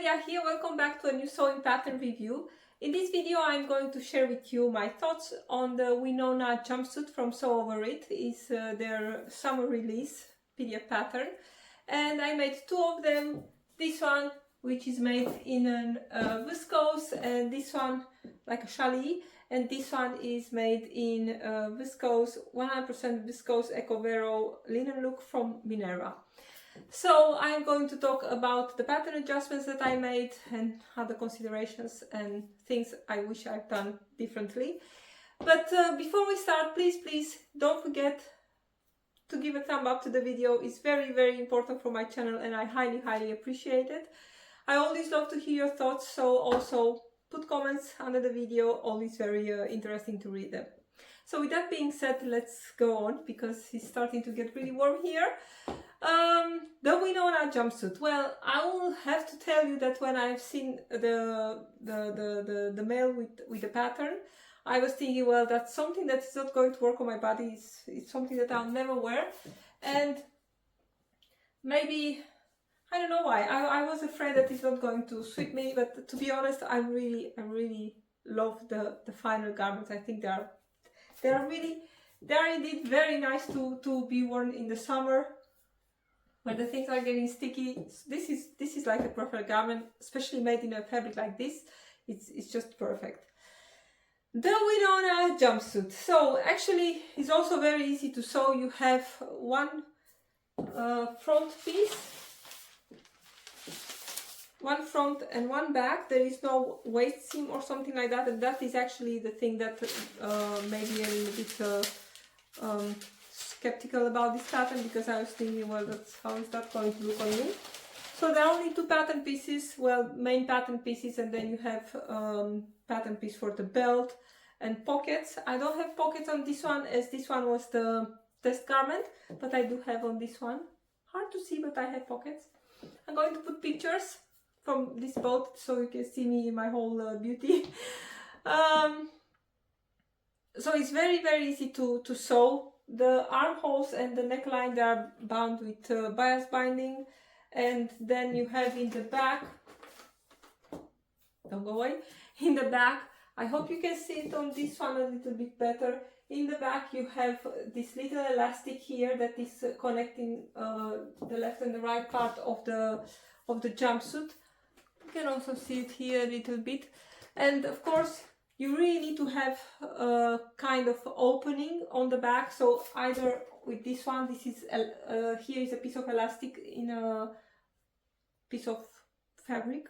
Julia here, welcome back to a new sewing pattern review. In this video I'm going to share with you my thoughts on the Winona jumpsuit from Sew Over It. It's their summer release PDF pattern, and I made two of them. This one, which is made in a viscose, and this one like a challis, and this one is made in viscose, 100% viscose EcoVero linen look from Minerva. So I'm going to talk about the pattern adjustments that I made and other considerations and things I wish I've done differently. But before we start, please don't forget to give a thumb up to the video. It's very important for my channel and I highly appreciate it. I always love to hear your thoughts, so also put comments under the video. Always very interesting to read them. So with that being said, let's go on because it's starting to get really warm here. The Winona jumpsuit. Well, I will have to tell you that when I've seen the mail with the pattern, I was thinking, well, that's something that is not going to work on my body. It's something that I'll never wear, and maybe I don't know why. I was afraid that it's not going to suit me, but to be honest, I really love the final garments. I think they are indeed very nice to be worn in the summer when the things are getting sticky. This is like a perfect garment, especially made in a fabric like this. It's just perfect. The Winona jumpsuit. So actually it's also very easy to sew. You have one front piece, one front and one back. There is no waist seam or something like that, and that is actually the thing that made me a little bit skeptical about this pattern, because I was thinking, well, how is that going to look on me? So there are only two pattern pieces, well, main pattern pieces, and then you have pattern piece for the belt and pockets. I don't have pockets on this one, as this one was the test garment, but I do have on this one. Hard to see, but I have pockets. I'm going to put pictures from this boat so you can see me in my whole beauty. So it's very easy to sew. The armholes and the neckline, they are bound with bias binding, and then you have in the back, don't go away, in the back, I hope you can see it on this one a little bit better. In the back you have this little elastic here that is connecting the left and the right part of the jumpsuit. You can also see it here a little bit, and of course you really need to have a kind of opening on the back. So either with this one, this is here is a piece of elastic in a piece of fabric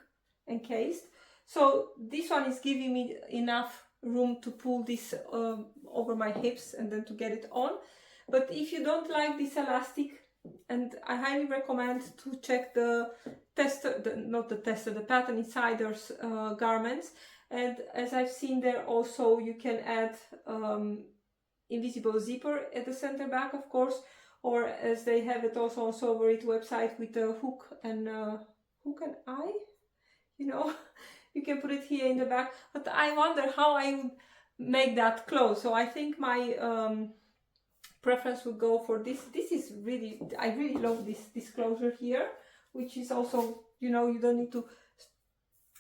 encased. So this one is giving me enough room to pull this over my hips and then to get it on. But if you don't like this elastic, and I highly recommend to check the tester, the pattern insider's garments. And as I've seen there, also you can add invisible zipper at the center back, of course, or as they have it also on Sew Over It website with a hook and eye, you know, you can put it here in the back. But I wonder how I would make that close. So I think my preference would go for this. This is really, I really love this closure here, which is also, you know, you don't need to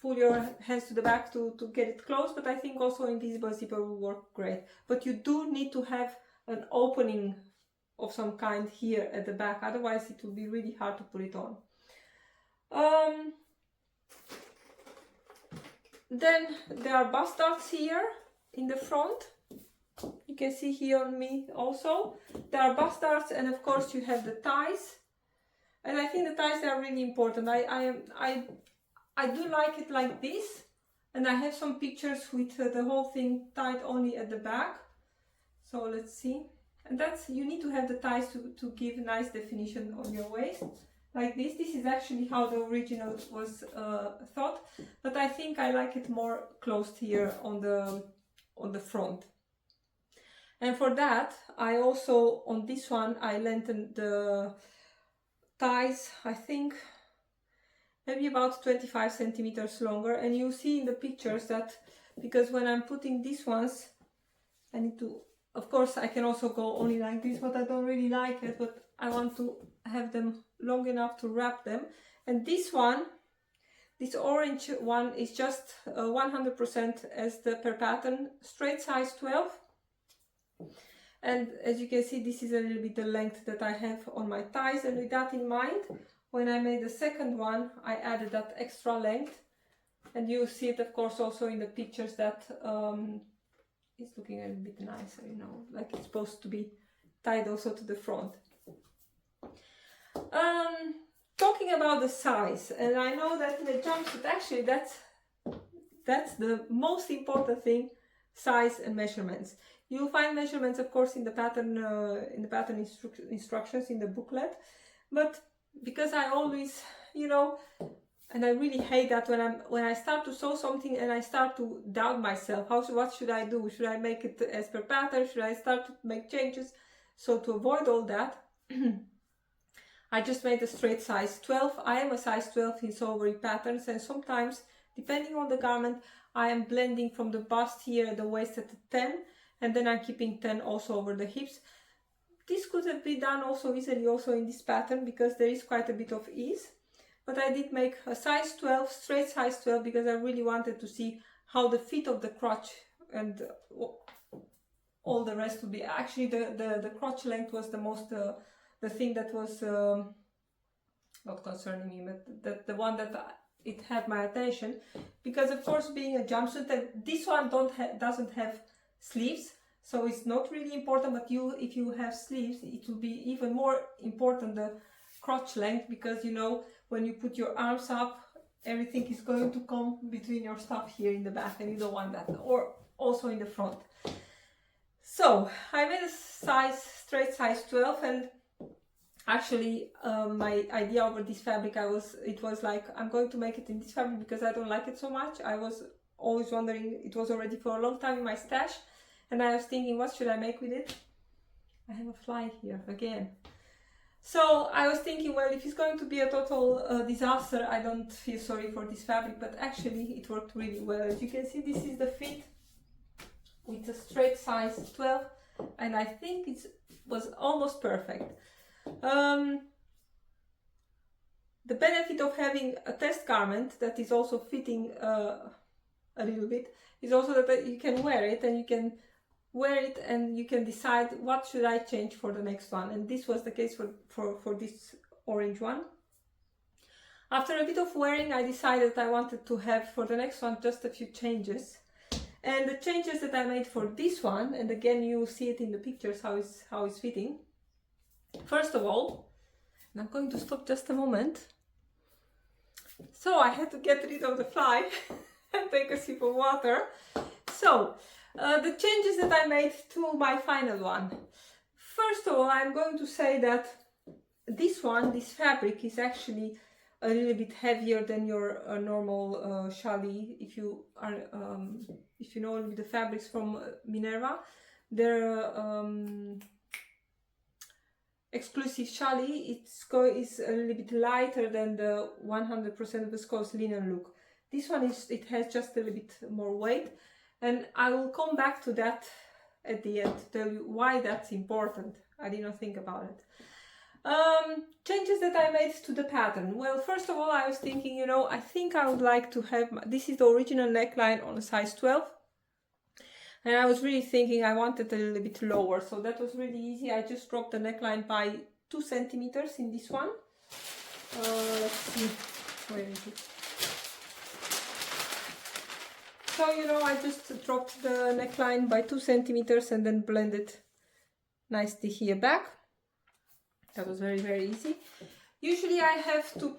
pull your hands to the back to get it closed, but I think also invisible zipper will work great. But you do need to have an opening of some kind here at the back, otherwise it will be really hard to put it on. Then there are bust darts here in the front. You can see here on me also. There are bust darts, and of course you have the ties. And I think the ties are really important. I do like it like this, and I have some pictures with the whole thing tied only at the back. So let's see. And that's, you need to have the ties to give nice definition on your waist, like this. This is actually how the original was thought, but I think I like it more closed here on the front. And for that, I also, on this one, I lengthened the ties, I think maybe about 25 centimeters longer. And you see in the pictures that, because when I'm putting these ones, I need to, of course I can also go only like this, but I don't really like it, but I want to have them long enough to wrap them. And this one This orange one is just 100% as the per pattern, straight size 12. And as you can see, this is a little bit the length that I have on my thighs, and with that in mind, when I made the second one, I added that extra length. And you see it, of course, also in the pictures that it's looking a little bit nicer, you know, like it's supposed to be tied also to the front. Talking about the size, and I know that in the jumpsuit, actually that's the most important thing, size and measurements. You'll find measurements, of course, in the pattern instructions in the booklet, but because I always, you know, and I really hate that when I start to sew something and I start to doubt myself. What should I do? Should I make it as per pattern? Should I start to make changes? So to avoid all that, I just made a straight size 12. I am a size 12 in sew-over patterns, and sometimes, depending on the garment, I am blending from the bust here at the waist at the 10, and then I'm keeping 10 also over the hips. This could have been done also easily also in this pattern because there is quite a bit of ease. But I did make a size 12, straight size 12, because I really wanted to see how the fit of the crotch and all the rest would be. Actually, the crotch length was the most, the thing that was not concerning me, but the one that it had my attention. Because of course, being a jumpsuit, and this one doesn't have sleeves, so it's not really important. But if you have sleeves, it will be even more important, the crotch length, because you know, when you put your arms up, everything is going to come between your stuff here in the back, and you don't want that, or also in the front. So I made a straight size 12, and actually my idea over this fabric, it was like, I'm going to make it in this fabric because I don't like it so much. I was always wondering, it was already for a long time in my stash, and I was thinking, what should I make with it? I have a fly here again. So I was thinking, well, if it's going to be a total disaster, I don't feel sorry for this fabric, but actually it worked really well. As you can see, this is the fit with a straight size 12, and I think it was almost perfect. The benefit of having a test garment that is also fitting a little bit is also that you can wear it, and you can decide what should I change for the next one, and this was the case for this orange one. After a bit of wearing, I decided I wanted to have for the next one just a few changes, and the changes that I made for this one, and again you see it in the pictures how it's fitting. First of all, and I'm going to stop just a moment, so I had to get rid of the fly and take a sip of water. So the changes that I made to my final one. First of all, I'm going to say that this fabric is actually a little bit heavier than your normal challis. If you know the fabrics from Minerva, they're exclusive challis. Is a little bit lighter than the 100% viscose linen look. This one it has just a little bit more weight. And I will come back to that at the end to tell you why that's important. I did not think about it. Changes that I made to the pattern. Well, first of all, I was thinking, you know, I think I would like to have, this is the original neckline on a size 12. And I was really thinking I wanted a little bit lower. So that was really easy. I just dropped the neckline by 2 centimeters in this one. Let's see, where is it? So, you know, I just dropped the neckline by 2 centimeters and then blended nicely here back. That was very, very easy. Usually I have to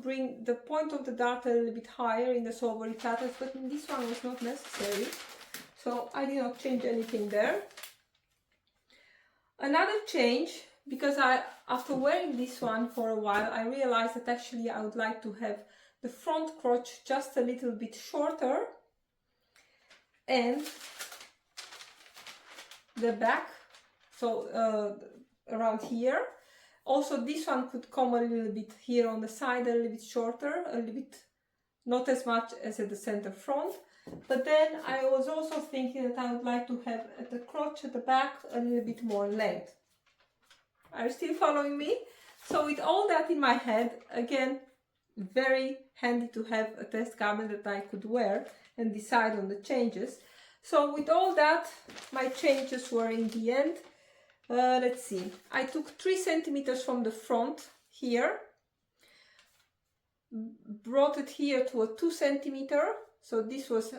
bring the point of the dart a little bit higher in the sew-over patterns, but in this one was not necessary. So I did not change anything there. Another change, because after wearing this one for a while, I realized that actually I would like to have the front crotch just a little bit shorter, and the back, so around here. Also this one could come a little bit here on the side, a little bit shorter, a little bit, not as much as at the center front. But then I was also thinking that I would like to have at the crotch at the back a little bit more length. Are you still following me? So with all that in my head, again, very handy to have a test garment that I could wear and decide on the changes. So with all that, my changes were in the end, let's see, I took 3 centimeters from the front here, brought it here to a 2 centimeter, so this was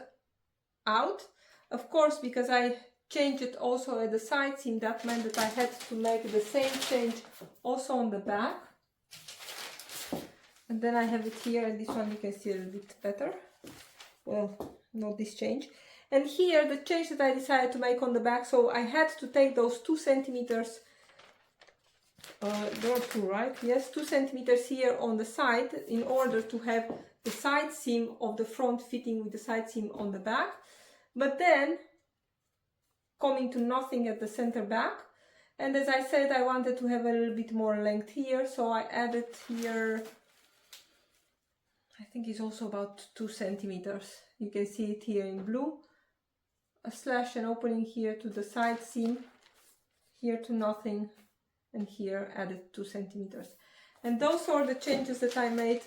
out. Of course, because I changed it also at the side seam, that meant that I had to make the same change also on the back. And then I have it here, and this one you can see a little bit better. Well, not this change. And here, the change that I decided to make on the back, so I had to take those 2 centimeters, there are 2, right? Yes, 2 centimeters here on the side in order to have the side seam of the front fitting with the side seam on the back. But then, coming to nothing at the center back. And as I said, I wanted to have a little bit more length here, so I added here, I think it's also about 2 centimeters. You can see it here in blue. A slash and opening here to the side seam, here to nothing, and here added 2 centimeters. And those are the changes that I made.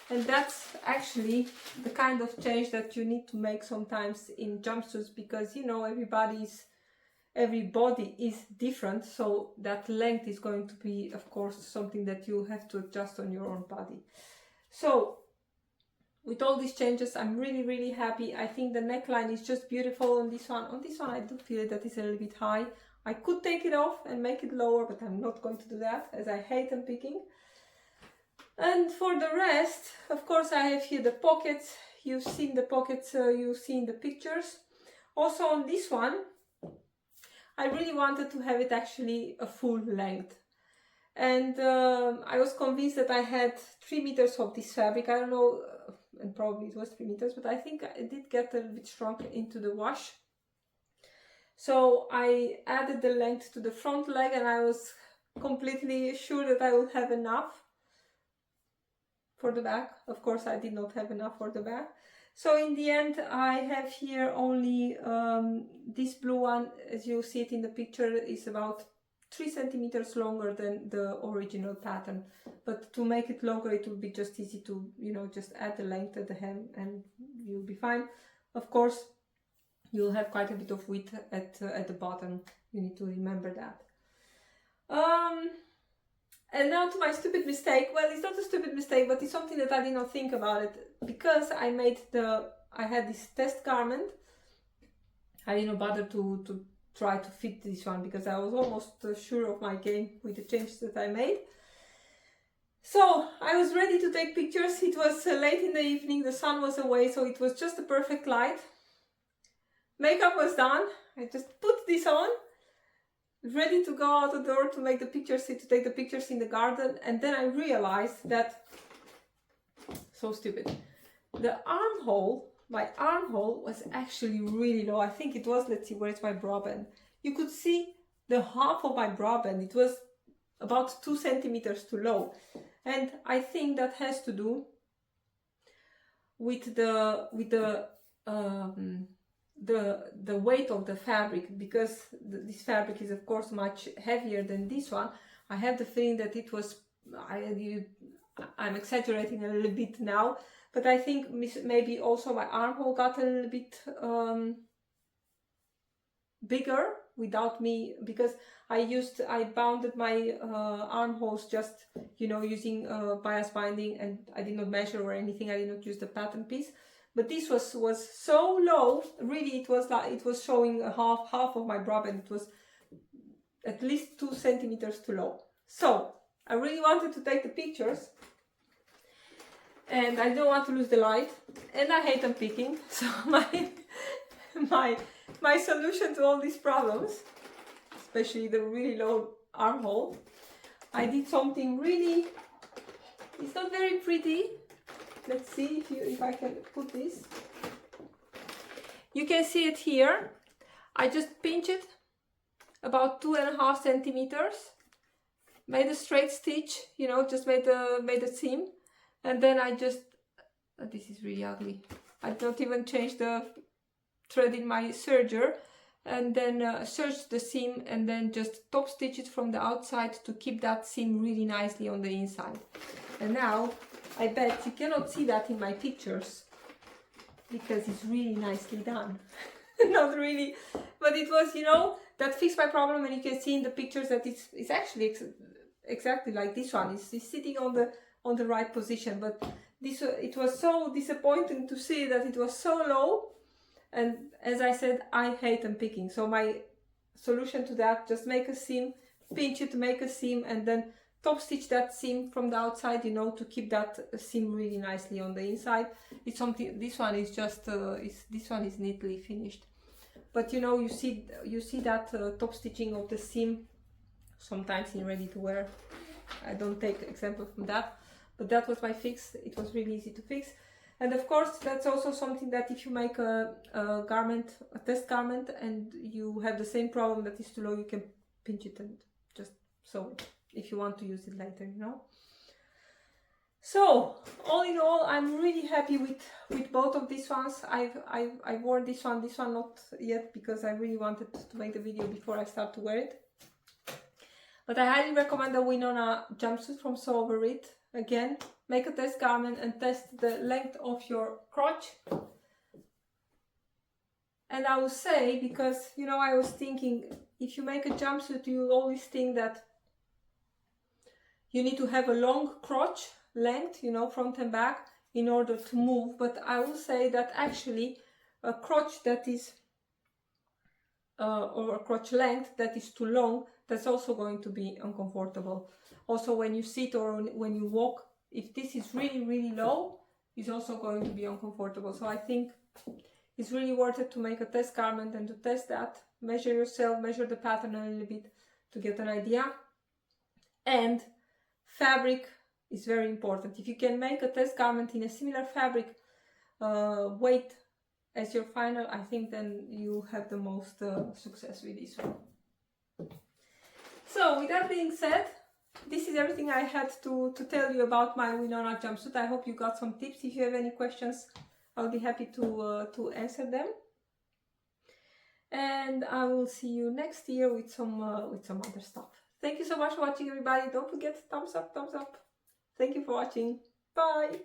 And that's actually the kind of change that you need to make sometimes in jumpsuits, because you know every body is different, so that length is going to be, of course, something that you have to adjust on your own body. So with all these changes, I'm really happy. I think the neckline is just beautiful on this one. On this one, I do feel that it's a little bit high. I could take it off and make it lower, but I'm not going to do that, as I hate unpicking. And for the rest, of course, I have here the pockets. You've seen the pockets, you've seen the pictures. Also on this one, I really wanted to have it actually a full length. And I was convinced that I had 3 meters of this fabric. I don't know, and probably it was 3 meters, but I think it did get a little bit shrunk into the wash. So I added the length to the front leg, and I was completely sure that I would have enough for the back. Of course, I did not have enough for the back. So in the end, I have here only this blue one, as you see it in the picture, is about 3 centimeters longer than the original pattern. But to make it longer, it will be just easy to, you know, just add the length at the hem and you'll be fine. Of course, you'll have quite a bit of width at the bottom. You need to remember that. And now to my stupid mistake. Well, it's not a stupid mistake, but it's something that I did not think about it. Because I had this test garment, I did not bother to try to fit this one, because I was almost sure of my game with the changes that I made. So I was ready to take pictures. It was late in the evening, the sun was away, so it was just a perfect light. Makeup was done. I just put this on, ready to go out the door to make the pictures, to take the pictures in the garden. And then I realized that, so stupid, the armhole, my armhole was actually really low. I think it was, let's see, where's my bra band? You could see the half of my bra band. It was about 2 centimeters too low. And I think that has to do with the weight of the fabric, because this fabric is of course much heavier than this one. I have the feeling that it was, I'm exaggerating a little bit now, but I think maybe also my armhole got a little bit bigger without me, because I bounded my armholes just, you know, using bias binding, and I did not measure or anything. I did not use the pattern piece. But this was so low, really. It was like, it was showing half of my bra band. It was at least 2 centimeters too low. So I really wanted to take the pictures, and I don't want to lose the light, and I hate unpicking. So my solution to all these problems, especially the really low armhole, I did something really, it's not very pretty. Let's see if I can put this. You can see it here. I just pinch it about 2.5 centimeters. Made a straight stitch, you know, just made a seam, and then I just, this is really ugly. I don't even change the thread in my serger, and then serge the seam, and then just top stitch it from the outside to keep that seam really nicely on the inside. And now I bet you cannot see that in my pictures because it's really nicely done. Not really, but it was, you know, that fixed my problem, and you can see in the pictures that it's actually exactly like this one. It's sitting on the right position, but this it was so disappointing to see that it was so low. And as I said, I hate unpicking, so my solution to that, just make a seam, pinch it, make a seam, and then top stitch that seam from the outside, you know, to keep that seam really nicely on the inside. It's something, this one is just this one is neatly finished, but you know, you see that top stitching of the seam sometimes in ready to wear. I don't take example from that, but that was my fix. It was really easy to fix. And of course, that's also something that if you make a garment, a test garment, and you have the same problem that is too low, you can pinch it and just sew it if you want to use it later, you know. So all in all, I'm really happy with both of these ones. I've worn this one not yet because I really wanted to make the video before I start to wear it. But I highly recommend the Winona jumpsuit from Sew Over It. Again, make a test garment and test the length of your crotch. And I will say, because, you know, I was thinking, if you make a jumpsuit, you always think that you need to have a long crotch length, you know, front and back, in order to move. But I will say that actually a crotch that is, or a crotch length that is too long, that's also going to be uncomfortable. Also when you sit or when you walk, if this is really, really low, it's also going to be uncomfortable. So I think it's really worth it to make a test garment and to test that. Measure yourself, measure the pattern a little bit to get an idea. And fabric is very important. If you can make a test garment in a similar fabric weight as your final, I think then you have the most success with this one. So with that being said, this is everything I had to tell you about my Winona jumpsuit. I hope you got some tips. If you have any questions, I'll be happy to answer them. And I will see you next year with some other stuff. Thank you so much for watching, everybody. Don't forget thumbs up, thumbs up. Thank you for watching. Bye.